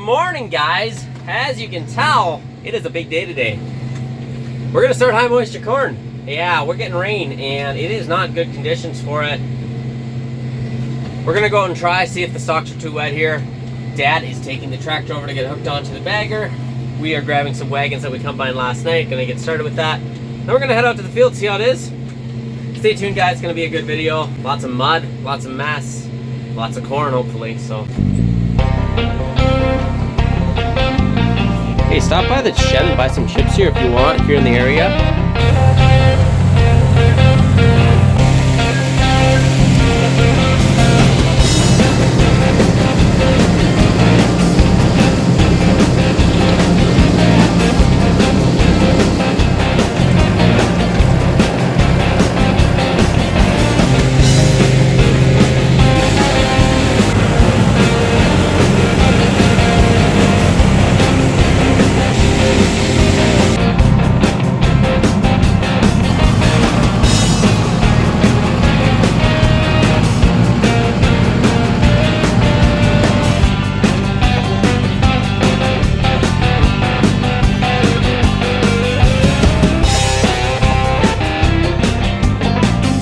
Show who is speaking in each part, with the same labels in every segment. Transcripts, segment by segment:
Speaker 1: morning, guys. As you can tell, it is a big day today. We're gonna start high moisture corn. Yeah, we're getting rain and it is not good conditions for it. We're gonna go out and try, see if the stalks are too wet here. Dad is taking the tractor over to get hooked onto the bagger. We are grabbing some wagons that we combined last night. Gonna get started with that. Then we're gonna head out to the field, see how it is. Stay tuned, guys. It's gonna be a good video. Lots of mud, lots of mess, lots of corn, hopefully. So. Hey, stop by the shed and buy some chips here if you want, if you're in the area.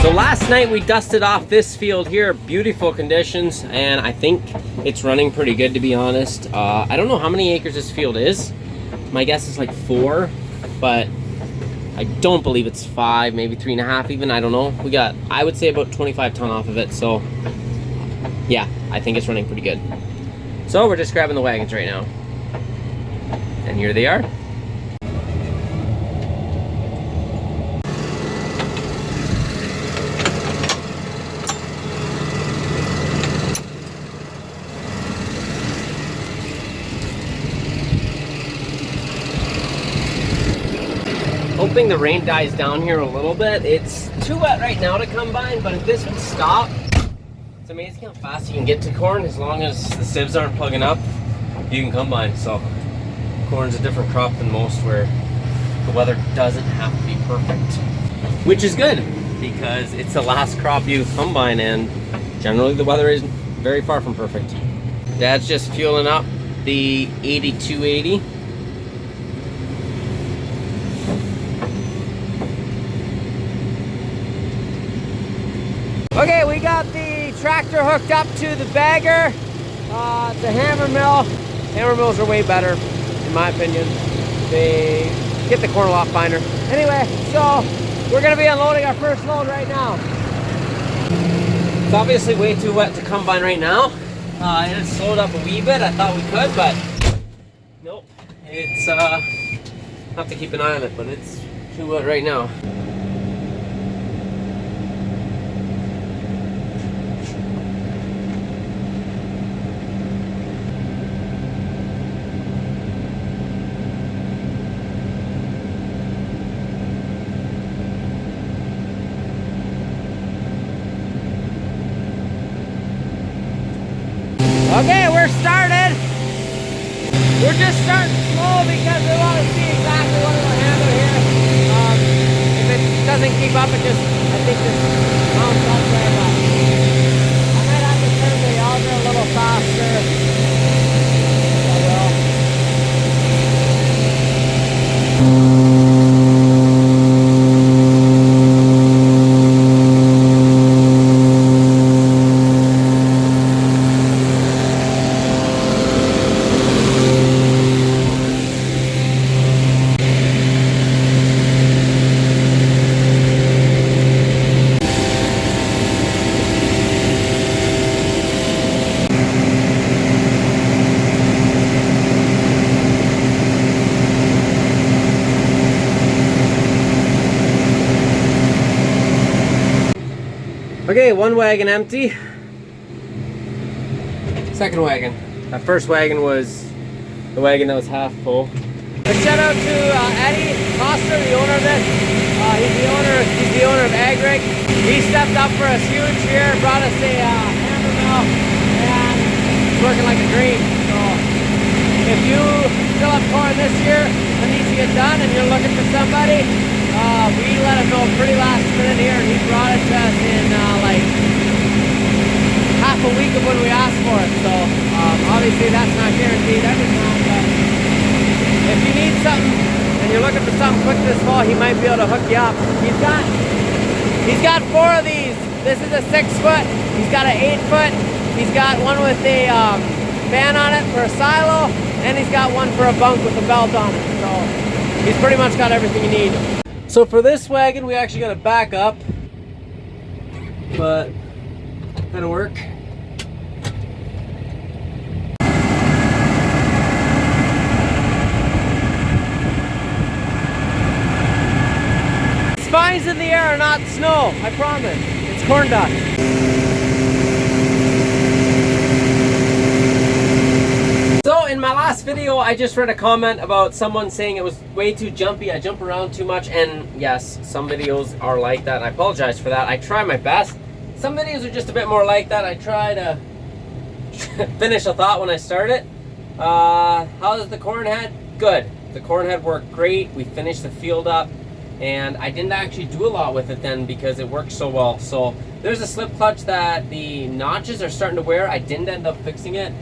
Speaker 1: So last night we dusted off this field here, beautiful conditions, and I think it's running pretty good, to be honest. I don't know how many acres this field is. My guess is like 4, but I don't believe it's 5, maybe 3.5 even, I don't know. We got, I would say, about 25 ton off of it, so yeah, I think it's running pretty good. So we're just grabbing the wagons right now. And here they are. Hoping the rain dies down here a little bit. It's too wet right now to combine, but if this would stop, it's amazing how fast you can get to corn. As long as the sieves aren't plugging up, you can combine. So corn's a different crop than most, where the weather doesn't have to be perfect, which is good because it's the last crop you combine, and generally the weather is very far from perfect. Dad's just fueling up the 8280. Okay, we got the tractor hooked up to the bagger. It's a hammer mill. Hammer mills are way better, in my opinion. They get the corn a lot finer. Anyway, so we're gonna be unloading our first load right now. It's obviously way too wet to combine right now. It has slowed up a wee bit. I thought we could, but nope. It's, have to keep an eye on it, but it's too wet right now. Okay, we're started. We're just starting slow because we want to see exactly what it'll handle here. If it doesn't keep up, it just, I think this mounts up there, but I might have to turn the auger a little faster. I will. Okay, one wagon empty. Second wagon. That first wagon was the wagon that was half full. A shout out to Eddie Coster, the owner of it. He's the owner of AgRig. He stepped up for us huge here, brought us a hammer mill, and it's working like a dream. So if you fill up corn this year and needs to get done and you're looking for somebody, we let him know pretty last minute here, and he brought it to us in like half a week of when we asked for it. So obviously that's not guaranteed everything. if you need something and you're looking for something quick this fall, he might be able to hook you up. He's got 4 of these. This is a 6-foot. He's got an 8-foot. He's got one with a fan on it for a silo, and he's got one for a bunk with a belt on it. So he's pretty much got everything you need. So for this wagon, we actually got to back up, but that'll work. Spines in the air are not snow, I promise. It's corn dust. So in my last video, I just read a comment about someone saying it was way too jumpy. I jump around too much, and yes, some videos are like that. I apologize for that. I try my best. Some videos are just a bit more like that. I try to finish a thought when I start it. How's the corn head? Good. The corn head worked great. We finished the field up. And I didn't actually do a lot with it then because it worked so well. So there's a slip clutch that the notches are starting to wear. I didn't end up fixing it.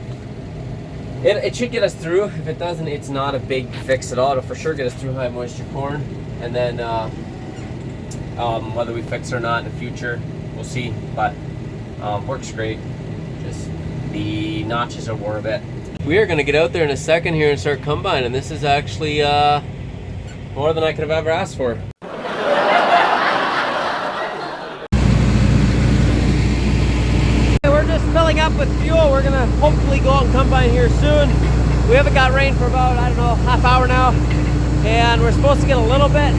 Speaker 1: It should get us through. If it doesn't, it's not a big fix at all. It'll for sure get us through high moisture corn. And then whether we fix it or not in the future, we'll see. But works great. Just the notches are worn a bit. We are going to get out there in a second here and start combining. This is actually more than I could have ever asked for. We're just filling up with fuel. We're gonna hopefully go out and combine here soon. We haven't got rain for about, I don't know, half hour now. And we're supposed to get a little bit.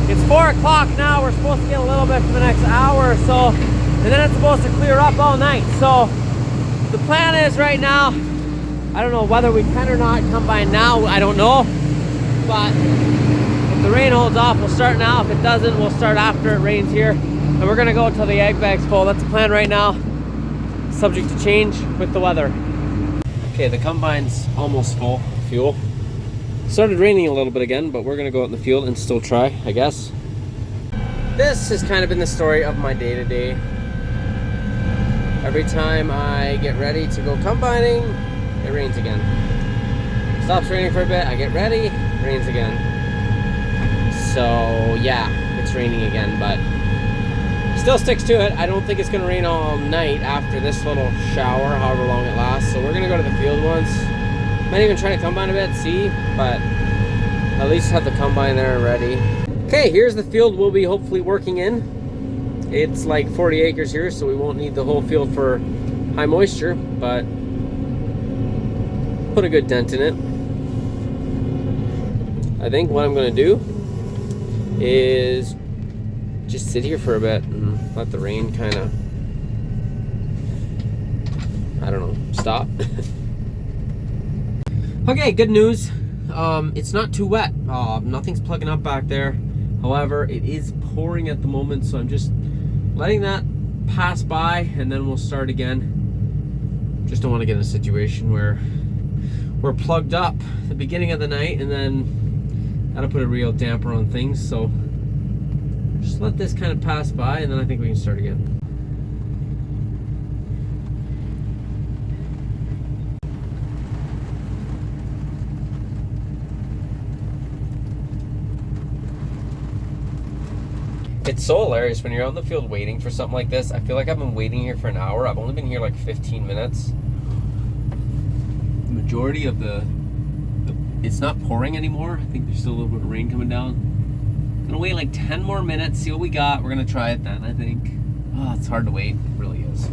Speaker 1: It's 4 o'clock now. We're supposed to get a little bit for the next hour or so. And then it's supposed to clear up all night. So the plan is right now, I don't know whether we can or not combine now. I don't know. But if the rain holds off, we'll start now. If it doesn't, we'll start after it rains here. And we're gonna go until the egg bag's full. That's the plan right now, subject to change with the weather. Okay, the combine's almost full of fuel. Started raining a little bit again, but we're gonna go out in the field and still try, I guess. This has kind of been the story of my day-to-day. Every time I get ready to go combining, it rains again. Stops raining for a bit, I get ready, rains again. So yeah, it's raining again, but still sticks to it. I don't think it's gonna rain all night after this little shower, however long it lasts. So we're gonna go to the field once. Might even try to combine a bit, see, but at least have the combine there ready. Okay, here's the field we'll be hopefully working in. It's like 40 acres here, so we won't need the whole field for high moisture, but put a good dent in it. I think what I'm gonna do is just sit here for a bit and let the rain kind of, I don't know, stop. Okay, good news. It's not too wet. Nothing's plugging up back there. However, it is pouring at the moment, so I'm just letting that pass by and then we'll start again. Just don't want to get in a situation where we're plugged up at the beginning of the night and then that'll put a real damper on things. So just let this kind of pass by and then I think we can start again. It's so hilarious when you're out in the field waiting for something like this. I feel like I've been waiting here for an hour. I've only been here like 15 minutes. The majority of it's not pouring anymore. I think there's still a little bit of rain coming down. I'm gonna wait like 10 more minutes, see what we got. We're gonna try it then, I think. Oh, it's hard to wait. It really is.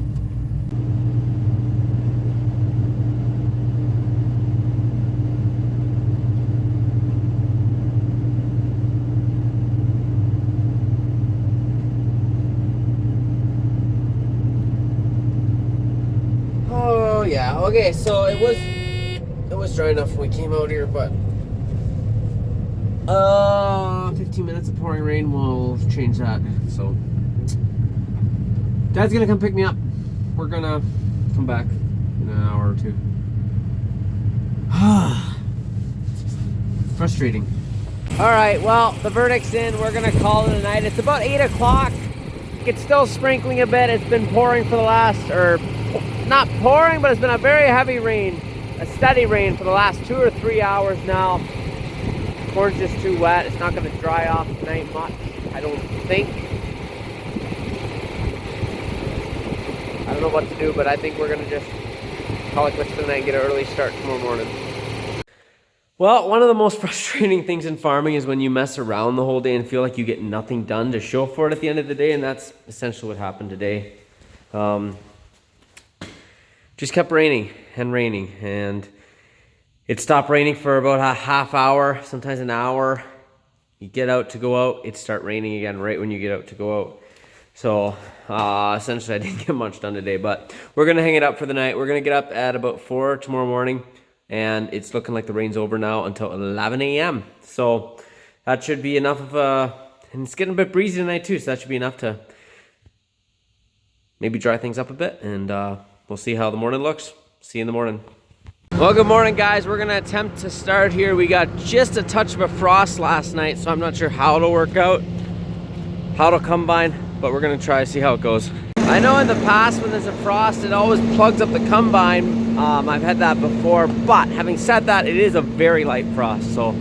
Speaker 1: Yeah, okay, so it was dry enough when we came out here, but 15 minutes of pouring rain will change that. So Dad's gonna come pick me up. We're gonna come back in an hour or two. Frustrating. All right, well, the verdict's in. We're gonna call it a night. It's about 8 o'clock. It's still sprinkling a bit. It's been pouring for the last, or not pouring, but it's been a very heavy rain, a steady rain for the last 2 or 3 hours now. corn's just too wet. It's not going to dry off tonight much, I don't think. I don't know what to do, but I think we're going to just call it quits tonight and get an early start tomorrow morning. Well, one of the most frustrating things in farming is when you mess around the whole day and feel like you get nothing done to show for it at the end of the day, and that's essentially what happened today. Just kept raining, and it stopped raining for about a half hour, sometimes an hour. You get out to go out, it start raining again right when you get out to go out. So essentially I didn't get much done today, but we're gonna hang it up for the night. We're gonna get up at about 4 tomorrow morning, and it's looking like the rain's over now until 11 a.m. So that should be enough of and it's getting a bit breezy tonight too, so that should be enough to maybe dry things up a bit, and we'll see how the morning looks. See you in the morning. Well, good morning, guys. We're gonna attempt to start here. We got just a touch of a frost last night, so I'm not sure how it'll work out, how it'll combine, but we're gonna try to see how it goes. I know in the past when there's a frost, it always plugs up the combine. I've had that before, but having said that, it is a very light frost, so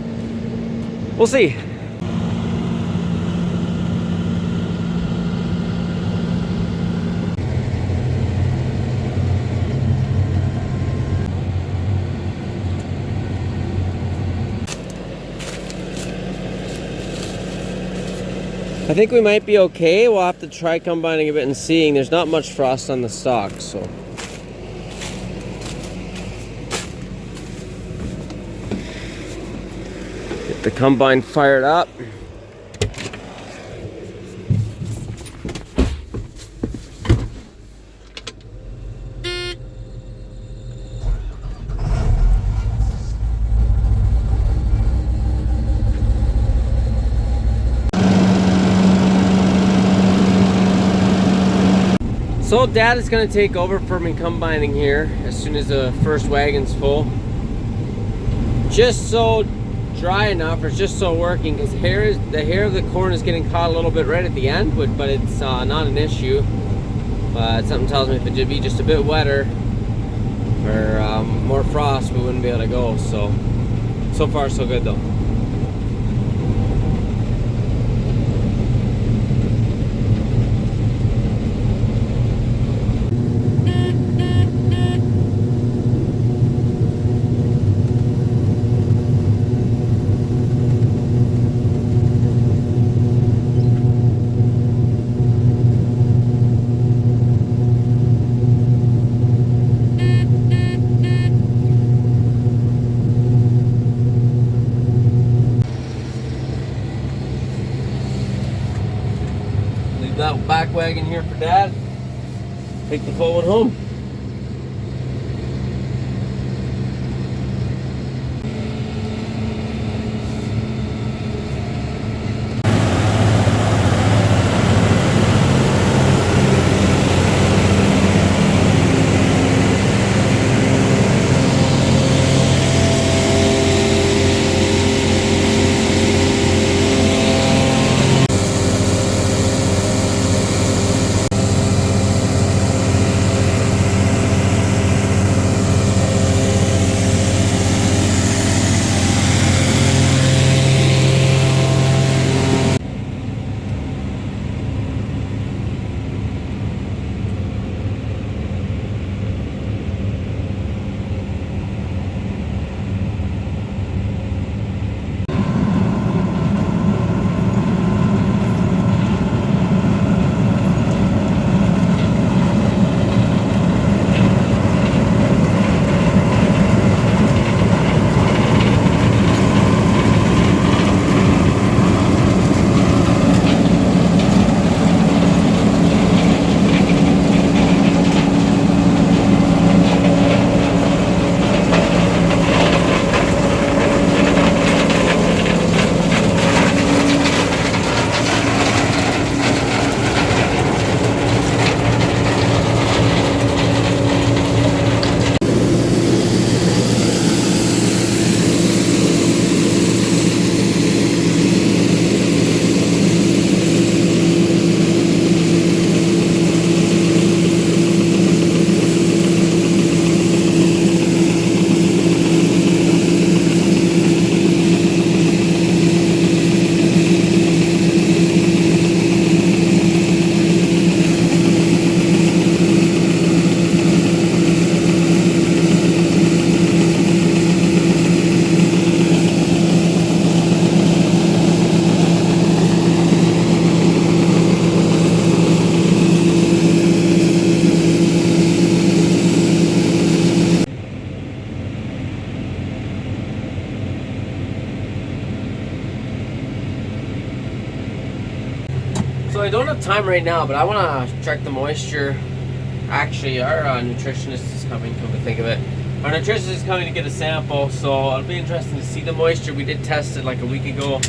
Speaker 1: we'll see. I think we might be okay. We'll have to try combining a bit and seeing. There's not much frost on the stalk, so. Get the combine fired up. So Dad is going to take over for me combining here as soon as the first wagon's full. Just so dry enough, or just so working, because the hair of the corn is getting caught a little bit right at the end, but it's not an issue. But something tells me if it would be just a bit wetter or more frost, we wouldn't be able to go. So far so good though. That back wagon here for Dad. Take the full one home. I don't have time right now, but I want to check the moisture. Actually, our nutritionist is coming, come to think of it. Our nutritionist is coming to get a sample, so it'll be interesting to see the moisture. We did test it like a week ago.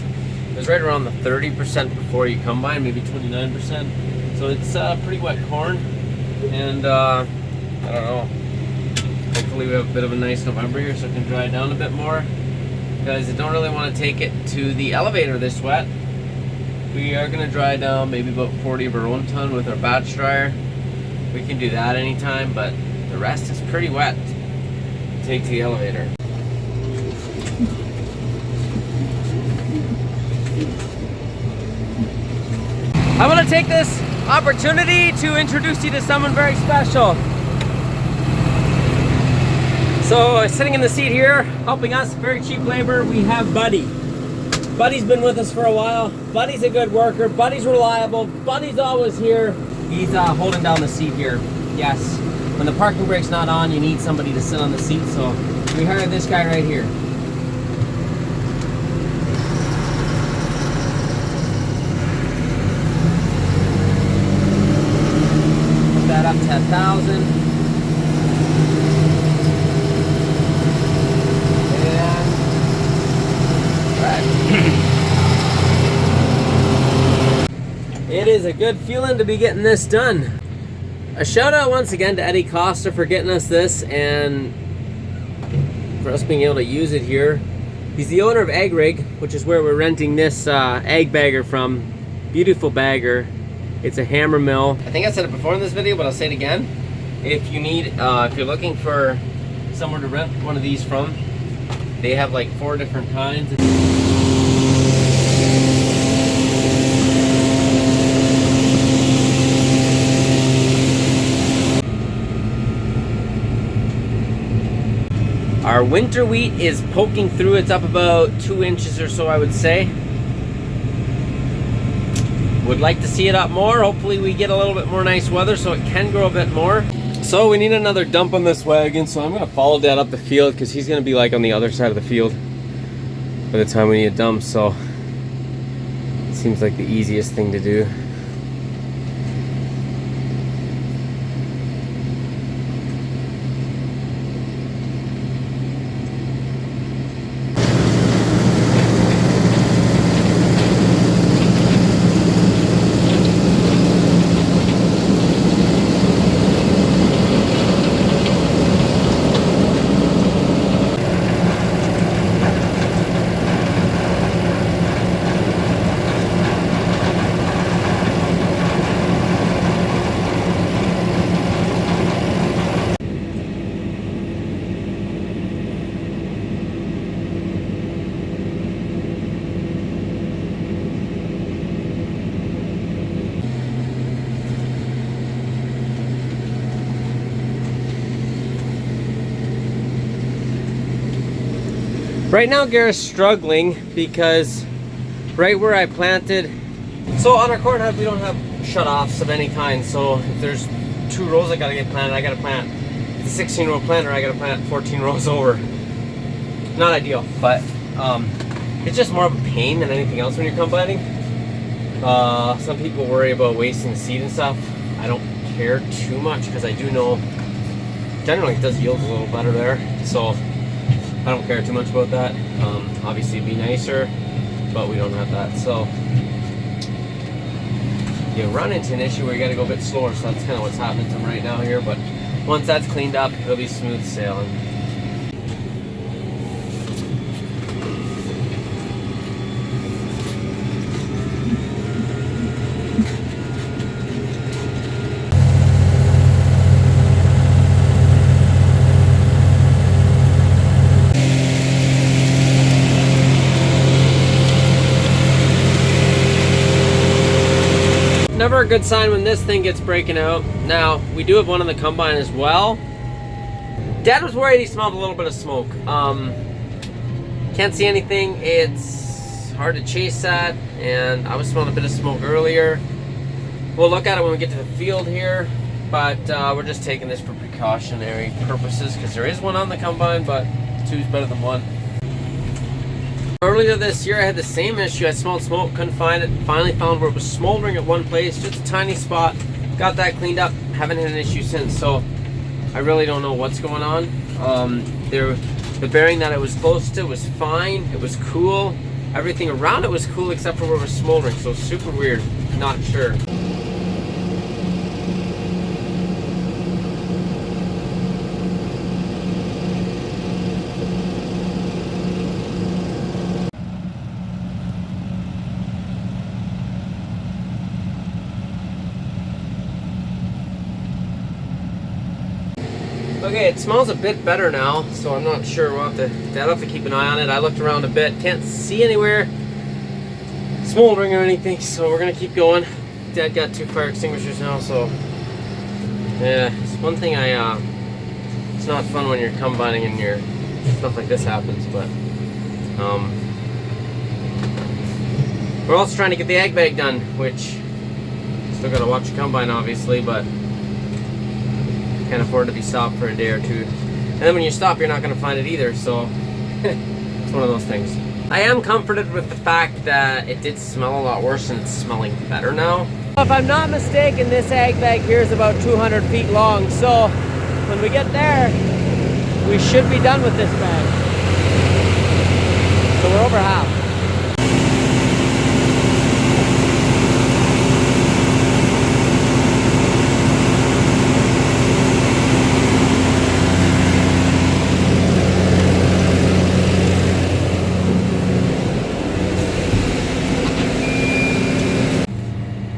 Speaker 1: It was right around the 30% before you combine, maybe 29%. So it's pretty wet corn, and I don't know. Hopefully we have a bit of a nice November here so it can dry down a bit more. Guys, I don't really want to take it to the elevator this wet. We are going to dry down maybe about 40 of our own ton with our batch dryer. We can do that anytime, but the rest is pretty wet to take to the elevator. I want to take this opportunity to introduce you to someone very special. So sitting in the seat here, helping us, very cheap labor, we have Buddy. Buddy's been with us for a while. Buddy's a good worker. Buddy's reliable. Buddy's always here. He's holding down the seat here. Yes, when the parking brake's not on, you need somebody to sit on the seat, so we hired this guy right here. Put that up to 1,000. It is a good feeling to be getting this done. A shout out once again to Eddie Costa for getting us this and for us being able to use it here. He's the owner of Egg Rig, which is where we're renting this egg bagger from. Beautiful bagger. It's a hammer mill. I think I said it before in this video, but I'll say it again. If you need, if you're looking for somewhere to rent one of these from, they have like 4 different kinds. Our winter wheat is poking through. It's up about 2 inches or so, I would say. Would like to see it up more. Hopefully we get a little bit more nice weather so it can grow a bit more. So we need another dump on this wagon, so I'm gonna follow Dad up the field because he's gonna be like on the other side of the field by the time we need a dump, so it seems like the easiest thing to do. Right now Garrett's struggling because right where I planted, so on our corn head we don't have shut-offs of any kind, so if there's 2 rows I gotta get planted, I gotta plant the 16 row planter, I gotta plant 14 rows over. Not ideal, but it's just more of a pain than anything else when you're combining. Some people worry about wasting the seed and stuff. I don't care too much because I do know generally it does yield a little better there, so I don't care too much about that. Obviously it'd be nicer, but we don't have that. So you run into an issue where you gotta go a bit slower, so that's kind of what's happening to them right now here. But once that's cleaned up, it'll be smooth sailing. Never a good sign when this thing gets breaking out. Now, we do have one on the combine as well. Dad was worried he smelled a little bit of smoke. Can't see anything. It's hard to chase that, and I was smelling a bit of smoke earlier. We'll look at it when we get to the field here, but we're just taking this for precautionary purposes because there is one on the combine, but 2's better than 1. Earlier this year I had the same issue. I smelled smoke, couldn't find it. Finally found where it was smoldering at one place, just a tiny spot. Got that cleaned up, haven't had an issue since, so I really don't know what's going on. The bearing that it was close to was fine, it was cool. Everything around it was cool except for where it was smoldering, so super weird, not sure. Okay, it smells a bit better now, so I'm not sure. I'll have to keep an eye on it. I looked around a bit, can't see anywhere smoldering or anything, so we're gonna keep going. Dad got 2 fire extinguishers now, so yeah, it's one thing it's not fun when you're combining and stuff like this happens, but we're also trying to get the ag bag done, which still gotta watch the combine obviously, but can't afford to be stopped for a day or two. And then when you stop, you're not going to find it either, so it's one of those things. I am comforted with the fact that it did smell a lot worse and it's smelling better now. If I'm not mistaken, this ag bag here is about 200 feet long, so when we get there, we should be done with this bag. So we're over half.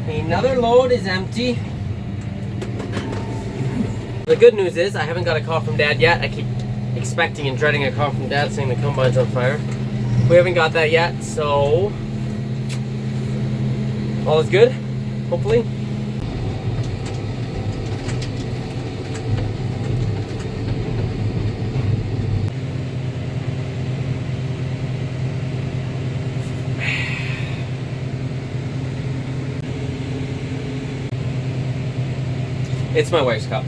Speaker 1: Another load is empty. The good news is I haven't got a call from Dad yet. I keep expecting and dreading a call from Dad saying the combine's on fire. We haven't got that yet, so all is good, hopefully. It's my wife's cup,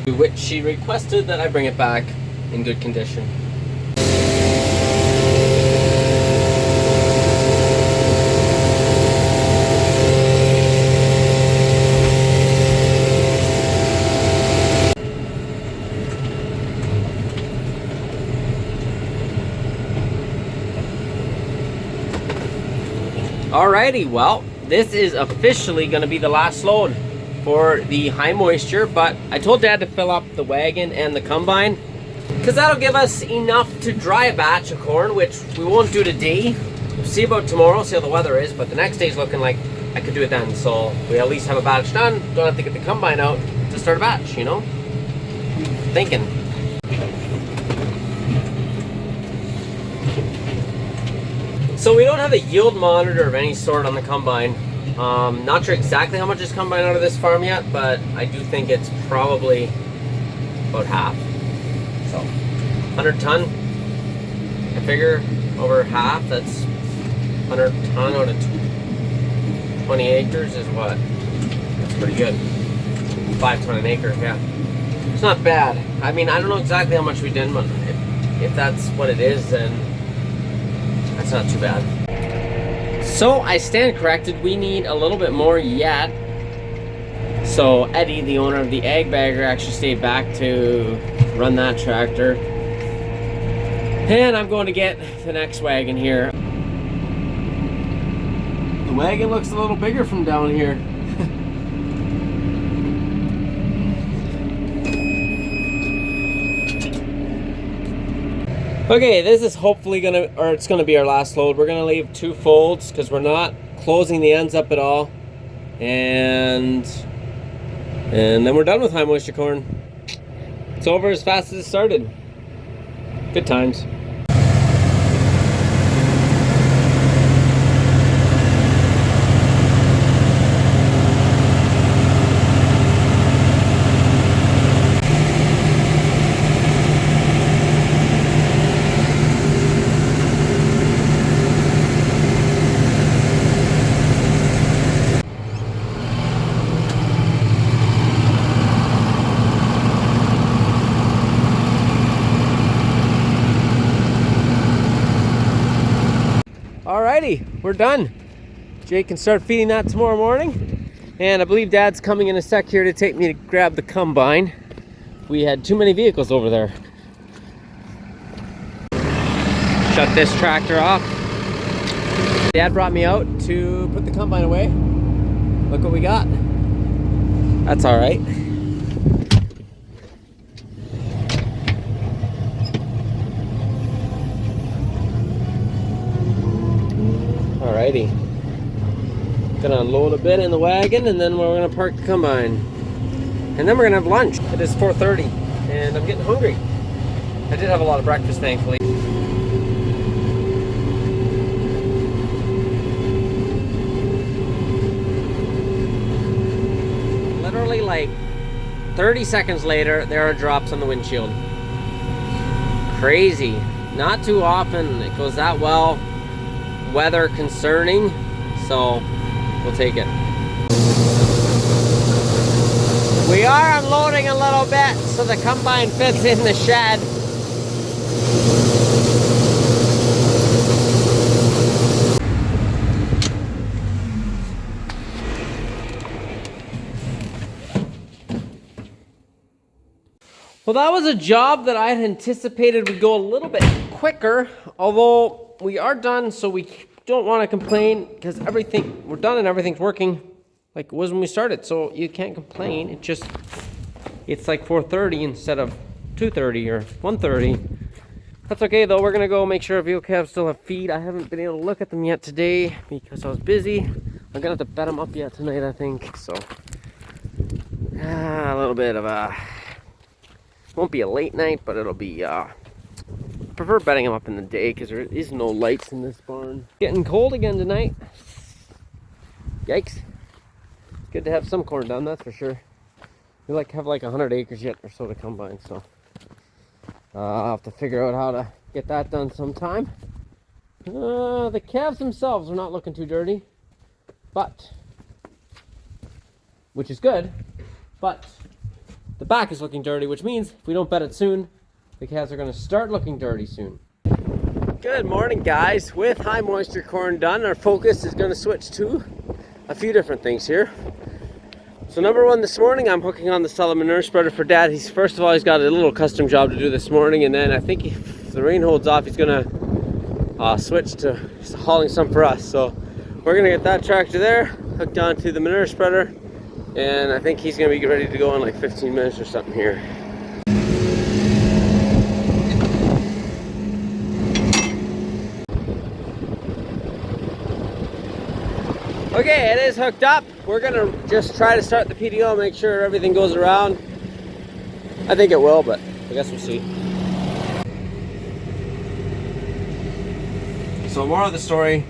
Speaker 1: which she requested that I bring it back in good condition. Alrighty, well, this is officially going to be the last load for the high moisture, but I told Dad to fill up the wagon and the combine because that'll give us enough to dry a batch of corn, which we won't do today. We'll see about tomorrow, see how the weather is, but the next day's looking like I could do it then, so we at least have a batch done. Don't have to get the combine out to start a batch, you know? Thinking. So we don't have a yield monitor of any sort on the combine. Not sure exactly how much is combined out of this farm yet, but I do think it's probably about half. So 100 ton, I figure over half, that's 100 ton out of 20 acres is what? That's pretty good. 5 ton an acre, yeah. It's not bad. I mean, I don't know exactly how much we did, but if that's what it is, then that's not too bad. So I stand corrected, we need a little bit more yet. So Eddie, the owner of the ag bagger, actually stayed back to run that tractor. And I'm going to get the next wagon here. The wagon looks a little bigger from down here. Okay, this is hopefully it's gonna be our last load. We're gonna leave 2 folds because we're not closing the ends up at all. And then we're done with high moisture corn. It's over as fast as it started. Good times. Alrighty, we're done. Jake can start feeding that tomorrow morning. And I believe Dad's coming in a sec here to take me to grab the combine. We had too many vehicles over there. Shut this tractor off. Dad brought me out to put the combine away. Look what we got. That's all right. Alrighty. Gonna unload a bit in the wagon and then we're gonna park the combine. And then we're gonna have lunch. It is 4:30 and I'm getting hungry. I did have a lot of breakfast, thankfully. Literally like 30 seconds later, there are drops on the windshield. Crazy. Not too often it goes that well. Weather concerning, so we'll take it. We are unloading a little bit so the combine fits in the shed. Well, that was a job that I had anticipated would go a little bit quicker, although we are done, so we don't want to complain because we're done and everything's working like it was when we started, so you can't complain. It's like 4:30 instead of 2:30 or 1:30. That's okay though. We're gonna go make sure our vehicle calves still have feed. I haven't been able to look at them yet today because I was busy. I'm gonna have to bed them up yet tonight, I think. So a little bit of a, won't be a late night, but it'll be I prefer bedding them up in the day because there is no lights in this barn. Getting cold again tonight. Yikes. Good to have some corn done, that's for sure. We have like 100 acres yet or so to combine, so I'll have to figure out how to get that done sometime. The calves themselves are not looking too dirty, which is good, but the back is looking dirty, which means if we don't bed it soon, the calves are going to start looking dirty soon. Good morning, guys. With high moisture corn done, our focus is going to switch to a few different things here. So number one, this morning I'm hooking on the solid manure spreader for Dad. He's got a little custom job to do this morning, and then I think if the rain holds off, he's going to switch to hauling some for us. So we're going to get that tractor there hooked onto the manure spreader, and I think he's going to be ready to go in like 15 minutes or something here. Okay, it is hooked up. We're gonna just try to start the PDO, make sure everything goes around. I think it will, but I guess we'll see. So moral of the story,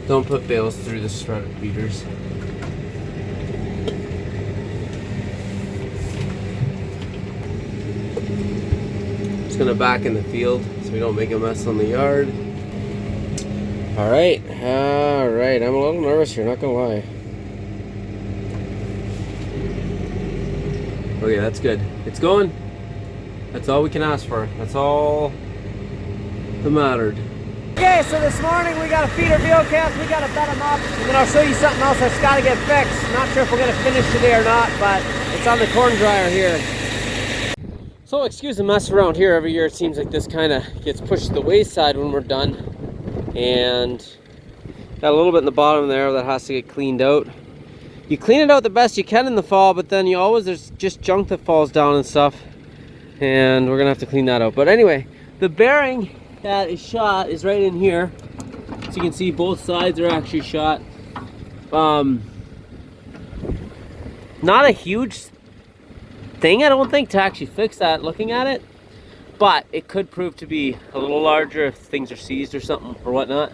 Speaker 1: don't put bales through the spreader beaters. Just gonna back in the field so we don't make a mess on the yard. All right. I'm a little nervous here, not gonna lie. Okay, that's good. It's going. That's all we can ask for. That's all that mattered. Okay, so this morning we got to feed our veal calves. We got to bed them up, and then I'll show you something else that's got to get fixed. Not sure if we're gonna finish today or not, but it's on the corn dryer here. So excuse the mess around here. Every year it seems like this kind of gets pushed to the wayside when we're done. And got a little bit in the bottom there that has to get cleaned out. You clean it out the best you can in the fall, but then there's just junk that falls down and stuff, and we're gonna have to clean that out. But anyway, the bearing that is shot is right in here, so you can see both sides are actually shot. Not a huge thing, I don't think, to actually fix that looking at it, but it could prove to be a little larger if things are seized or something or whatnot.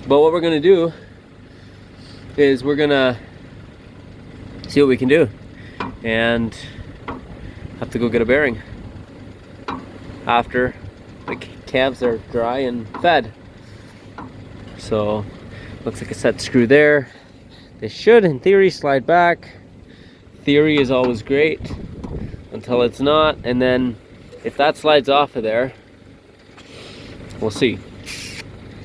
Speaker 1: But what we're gonna do is we're gonna see what we can do and have to go get a bearing after the calves are dry and fed. So looks like a set screw there. They should in theory slide back. Theory is always great until it's not, and then if that slides off of there, we'll see.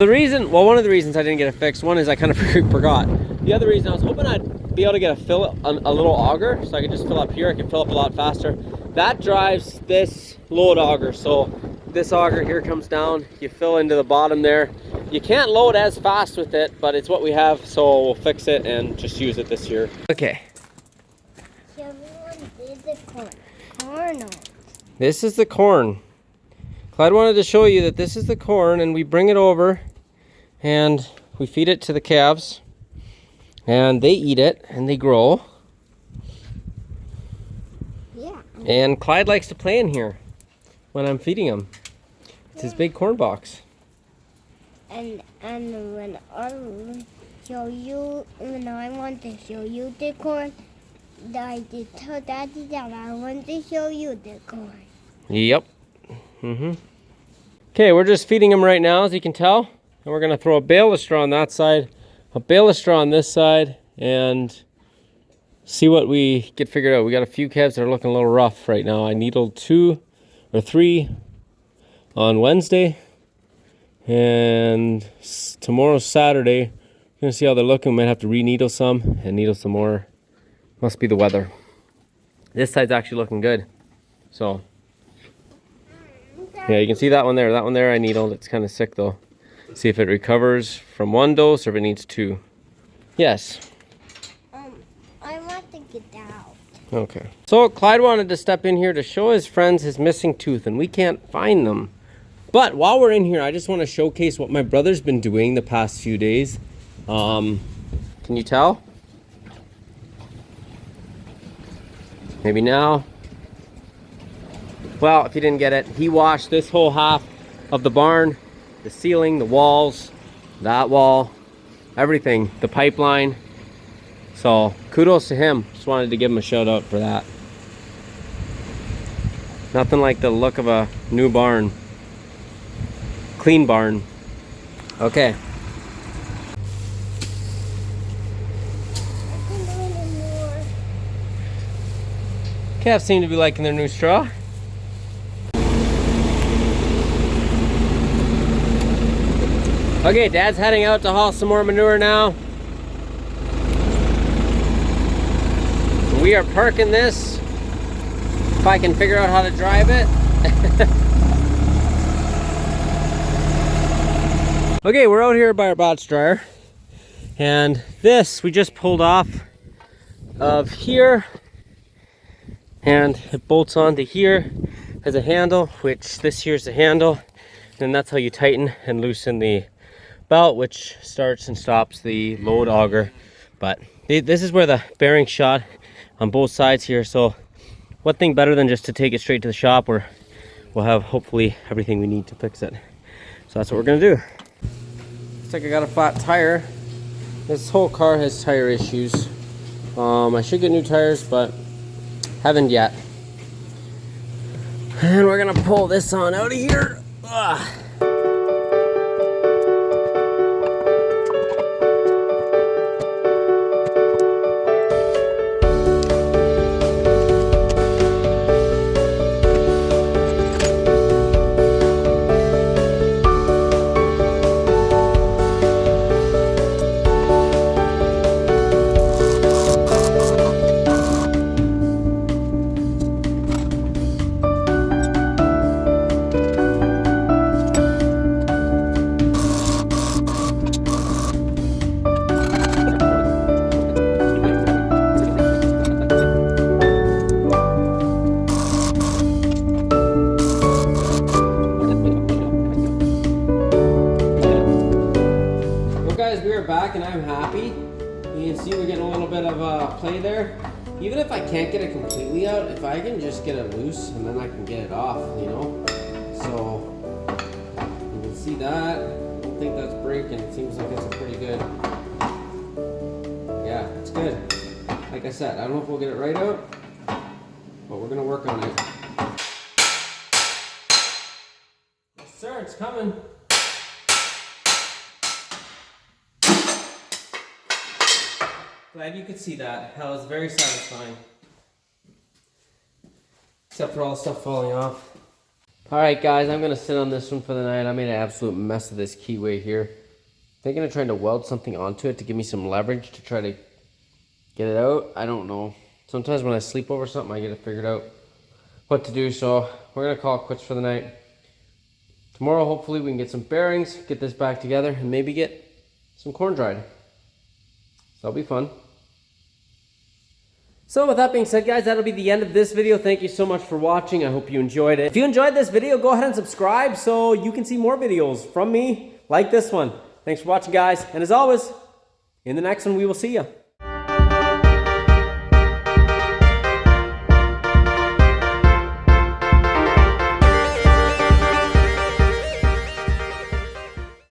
Speaker 1: One of the reasons I didn't get it fixed, one is I kind of forgot. The other reason, I was hoping I'd be able to get a little auger, so I could just fill up here. I can fill up a lot faster. That drives this load auger. So this auger here comes down, you fill into the bottom there. You can't load as fast with it, but it's what we have, so we'll fix it and just use it this year. Okay. This is the corn. Clyde wanted to show you that this is the corn, and we bring it over and we feed it to the calves and they eat it and they grow. Yeah. And Clyde likes to play in here when I'm feeding him. It's his big corn box.
Speaker 2: And when I want to show you the corn, I did tell Daddy that I want to show you the corn.
Speaker 1: Yep. Okay, we're just feeding him right now, as you can tell. And we're gonna throw a bale of straw on that side, a bale of straw on this side, and see what we get figured out. We got a few calves that are looking a little rough right now. I needled 2 or 3 on Wednesday, and tomorrow's Saturday. We're gonna see how they're looking. We might have to re-needle some and needle some more. Must be the weather. This side's actually looking good. So yeah, you can see that one there. That one there I needled. It's kind of sick though. See if it recovers from 1 dose or if it needs 2. Yes.
Speaker 2: I want to get out.
Speaker 1: Okay. So Clyde wanted to step in here to show his friends his missing tooth, and we can't find them. But while we're in here, I just want to showcase what my brother's been doing the past few days. Can you tell? Maybe now. Well, if you didn't get it, he washed this whole half of the barn, the ceiling, the walls, that wall, everything, the pipeline. So kudos to him. Just wanted to give him a shout out for that. Nothing like the look of a new barn. Clean barn. Okay. Calves seem to be liking their new straw. Okay, Dad's heading out to haul some more manure now. We are parking this, if I can figure out how to drive it. Okay, we're out here by our box dryer, and this we just pulled off of here, and it bolts onto here. Has a handle, which this here's the handle, and that's how you tighten and loosen the belt, which starts and stops the load auger. But this is where the bearing shot on both sides here. So one thing better than just to take it straight to the shop, where we'll have hopefully everything we need to fix it. So that's what we're gonna do. Looks like I got a flat tire. This whole car has tire issues. I should get new tires, but haven't yet. And we're gonna pull this on out of here. Ugh. Back and I'm happy. You can see we're getting a little bit of play there. Even if I can't get it completely out, if I can just get it loose and then I can get it off, you know. So you can see that. I don't think that's breaking. It seems like it's pretty good. Yeah, it's good. Like I said, I don't know if we'll get it right out, but we're gonna work on it. Yes, sir, it's coming. Glad you could see that. That was very satisfying. Except for all the stuff falling off. Alright guys, I'm gonna sit on this one for the night. I made an absolute mess of this keyway here. Thinking of trying to weld something onto it to give me some leverage to try to get it out. I don't know. Sometimes when I sleep over something, I get it figured out what to do. So we're gonna call it quits for the night. Tomorrow, hopefully we can get some bearings, get this back together, and maybe get some corn dried. So that'll be fun. So with that being said, guys, that'll be the end of this video. Thank you so much for watching. I hope you enjoyed it. If you enjoyed this video, go ahead and subscribe so you can see more videos from me like this one. Thanks for watching, guys. And as always, in the next one, we will see you.